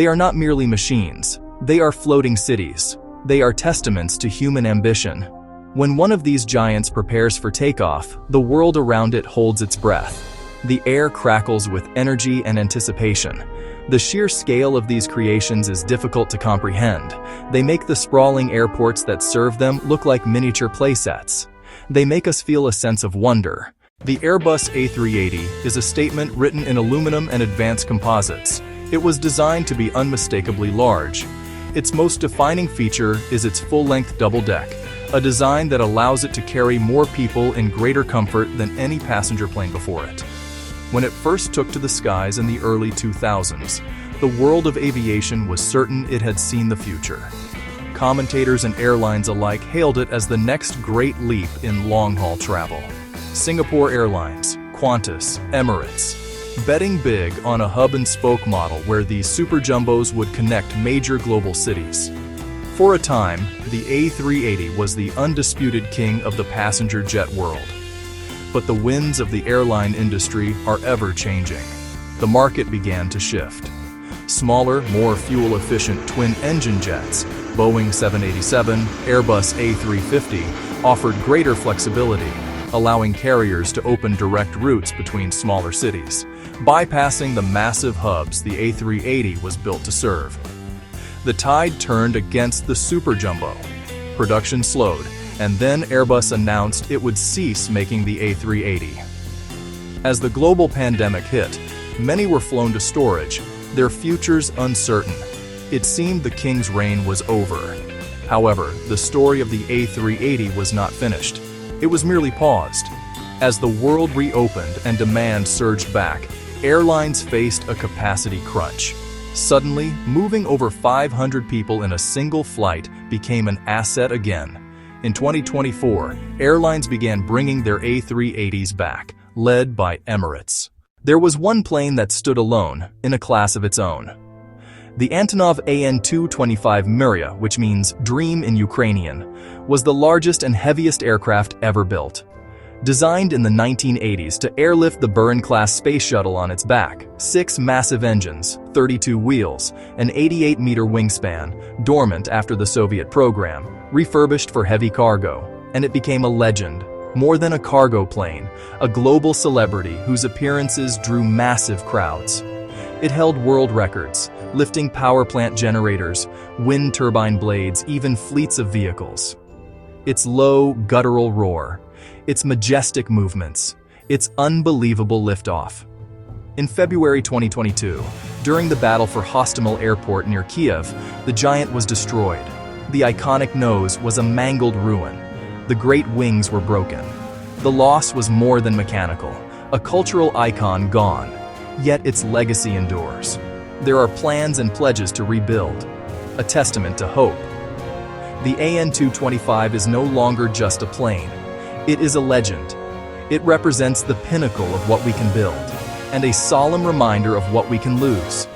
They are not merely machines. They are floating cities. They are testaments to human ambition. When one of these giants prepares for takeoff, the world around it holds its breath. The air crackles with energy and anticipation. The sheer scale of these creations is difficult to comprehend. They make the sprawling airports that serve them look like miniature playsets. They make us feel a sense of wonder. The Airbus A380 is a statement written in aluminum and advanced composites. It was designed to be unmistakably large. Its most defining feature is its full-length double deck, a design that allows it to carry more people in greater comfort than any passenger plane before it. When it first took to the skies in the early 2000s, the world of aviation was certain it had seen the future. Commentators and airlines alike hailed it as the next great leap in long-haul travel. Singapore Airlines, Qantas, Emirates, betting big on a hub-and-spoke model where these super jumbos would connect major global cities. For a time, the A380 was the undisputed king of the passenger jet world. But the winds of the airline industry are ever-changing. The market began to shift. Smaller, more fuel-efficient twin-engine jets, Boeing 787, Airbus A350, offered greater flexibility, allowing carriers to open direct routes between smaller cities, bypassing the massive hubs the A380 was built to serve. The tide turned against the super jumbo. Production slowed, and then Airbus announced it would cease making the A380. As the global pandemic hit, many were flown to storage, their futures uncertain. It seemed the king's reign was over. However, the story of the A380 was not finished. It was merely paused. As the world reopened and demand surged back, airlines faced a capacity crunch. Suddenly, moving over 500 people in a single flight became an asset again. In 2024, airlines began bringing their A380s back, led by Emirates. There was one plane that stood alone, in a class of its own. The Antonov AN-225 Mriya, which means dream in Ukrainian, was the largest and heaviest aircraft ever built. Designed in the 1980s to airlift the Buran-class space shuttle on its back, 6 massive engines, 32 wheels, an 88-meter wingspan, dormant after the Soviet program, refurbished for heavy cargo, and it became a legend. More than a cargo plane, a global celebrity whose appearances drew massive crowds. It held world records, lifting power plant generators, wind turbine blades, even fleets of vehicles. Its low, guttural roar, its majestic movements, its unbelievable liftoff. In February 2022, during the battle for Hostomel Airport near Kiev, the giant was destroyed. The iconic nose was a mangled ruin. The great wings were broken. The loss was more than mechanical, a cultural icon gone. Yet its legacy endures. There are plans and pledges to rebuild, a testament to hope. The AN-225 is no longer just a plane. It is a legend. It represents the pinnacle of what we can build, and a solemn reminder of what we can lose.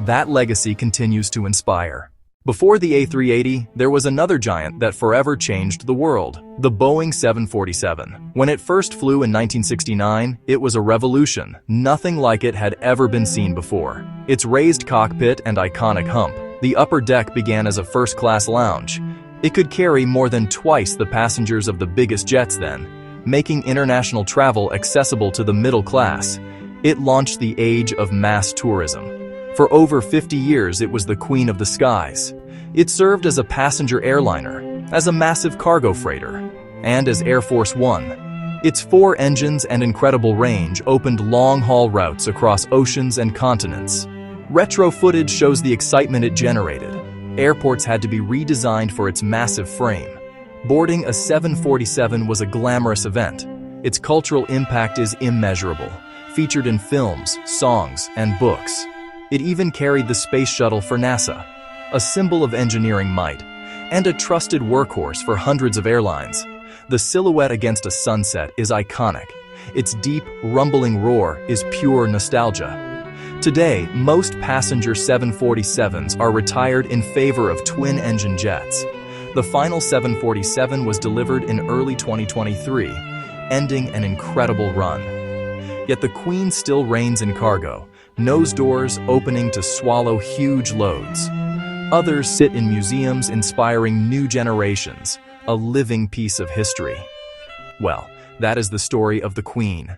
That legacy continues to inspire. Before the A380, there was another giant that forever changed the world, the Boeing 747. When it first flew in 1969, it was a revolution. Nothing like it had ever been seen before. Its raised cockpit and iconic hump, the upper deck began as a first-class lounge. It could carry more than twice the passengers of the biggest jets then, making international travel accessible to the middle class. It launched the age of mass tourism. For over 50 years, it was the queen of the skies. It served as a passenger airliner, as a massive cargo freighter, and as Air Force One. Its 4 engines and incredible range opened long-haul routes across oceans and continents. Retro footage shows the excitement it generated. Airports had to be redesigned for its massive frame. Boarding a 747 was a glamorous event. Its cultural impact is immeasurable, featured in films, songs, and books. It even carried the space shuttle for NASA, a symbol of engineering might, and a trusted workhorse for hundreds of airlines. The silhouette against a sunset is iconic. Its deep, rumbling roar is pure nostalgia. Today, most passenger 747s are retired in favor of twin-engine jets. The final 747 was delivered in early 2023, ending an incredible run. Yet the Queen still reigns in cargo, nose doors opening to swallow huge loads. Others sit in museums inspiring new generations, a living piece of history. Well, that is the story of the Queen.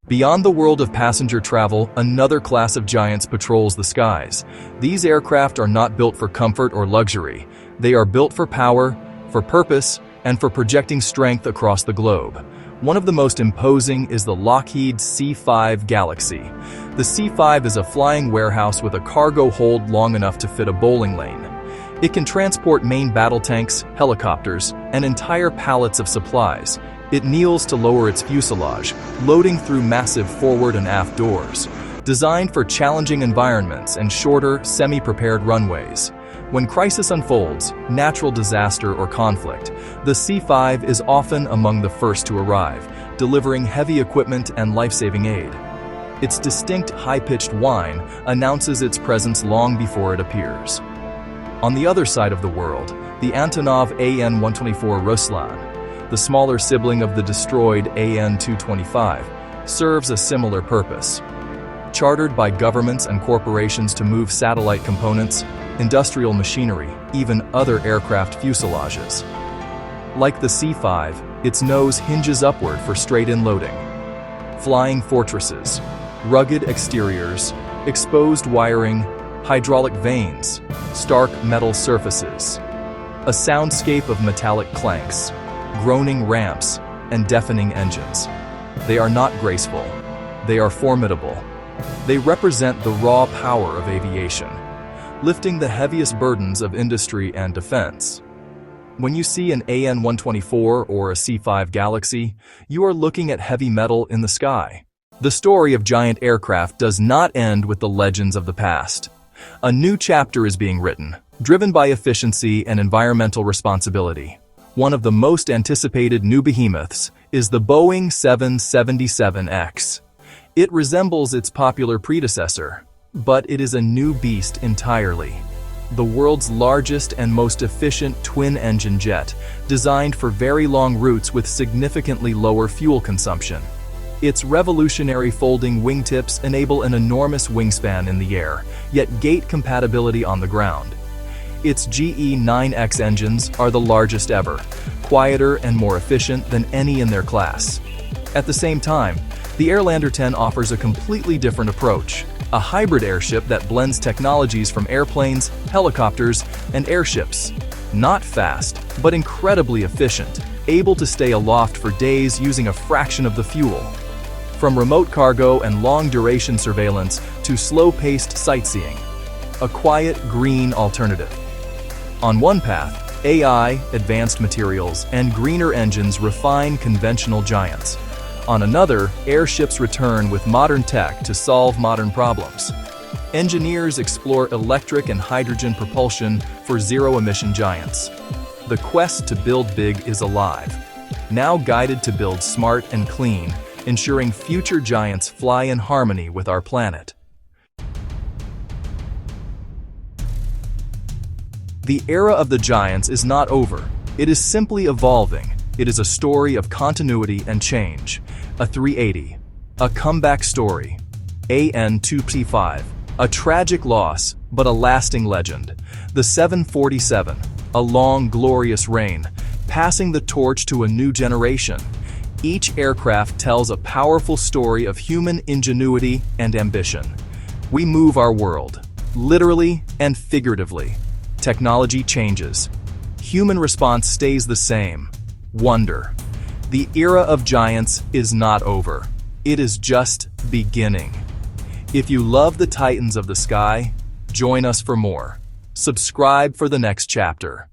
Beyond the world of passenger travel, another class of giants patrols the skies. These aircraft are not built for comfort or luxury. They are built for power, for purpose, and for projecting strength across the globe. One of the most imposing is the Lockheed C-5 Galaxy. The C-5 is a flying warehouse with a cargo hold long enough to fit a bowling lane. It can transport main battle tanks, helicopters, and entire pallets of supplies. It kneels to lower its fuselage, loading through massive forward and aft doors. Designed for challenging environments and shorter, semi-prepared runways. When crisis unfolds, natural disaster or conflict, the C-5 is often among the first to arrive, delivering heavy equipment and life-saving aid. Its distinct high-pitched whine announces its presence long before it appears. On the other side of the world, the Antonov AN-124 Ruslan, the smaller sibling of the destroyed AN-225, serves a similar purpose. Chartered by governments and corporations to move satellite components, industrial machinery, even other aircraft fuselages. Like the C-5, its nose hinges upward for straight-in loading. Flying fortresses, rugged exteriors, exposed wiring, hydraulic vanes, stark metal surfaces. A soundscape of metallic clanks, groaning ramps, and deafening engines. They are not graceful. They are formidable. They represent the raw power of aviation, lifting the heaviest burdens of industry and defense. When you see an AN-124 or a C-5 Galaxy, you are looking at heavy metal in the sky. The story of giant aircraft does not end with the legends of the past. A new chapter is being written, driven by efficiency and environmental responsibility. One of the most anticipated new behemoths is the Boeing 777X. It resembles its popular predecessor, but it is a new beast entirely. The world's largest and most efficient twin-engine jet, designed for very long routes with significantly lower fuel consumption. Its revolutionary folding wingtips enable an enormous wingspan in the air, yet gate compatibility on the ground. Its GE9X engines are the largest ever, quieter and more efficient than any in their class. At the same time, the Airlander 10 offers a completely different approach, a hybrid airship that blends technologies from airplanes, helicopters, and airships. Not fast, but incredibly efficient, able to stay aloft for days using a fraction of the fuel. From remote cargo and long-duration surveillance to slow-paced sightseeing, a quiet, green alternative. On one path, AI, advanced materials, and greener engines refine conventional giants. On another, airships return with modern tech to solve modern problems. Engineers explore electric and hydrogen propulsion for zero-emission giants. The quest to build big is alive, now guided to build smart and clean, ensuring future giants fly in harmony with our planet. The era of the giants is not over. It is simply evolving. It is a story of continuity and change. A 380, a comeback story. AN-225, a tragic loss, but a lasting legend. The 747, a long, glorious reign, passing the torch to a new generation. Each aircraft tells a powerful story of human ingenuity and ambition. We move our world, literally and figuratively. Technology changes. Human response stays the same. Wonder. The era of giants is not over. It is just beginning. If you love the titans of the sky, join us for more. Subscribe for the next chapter.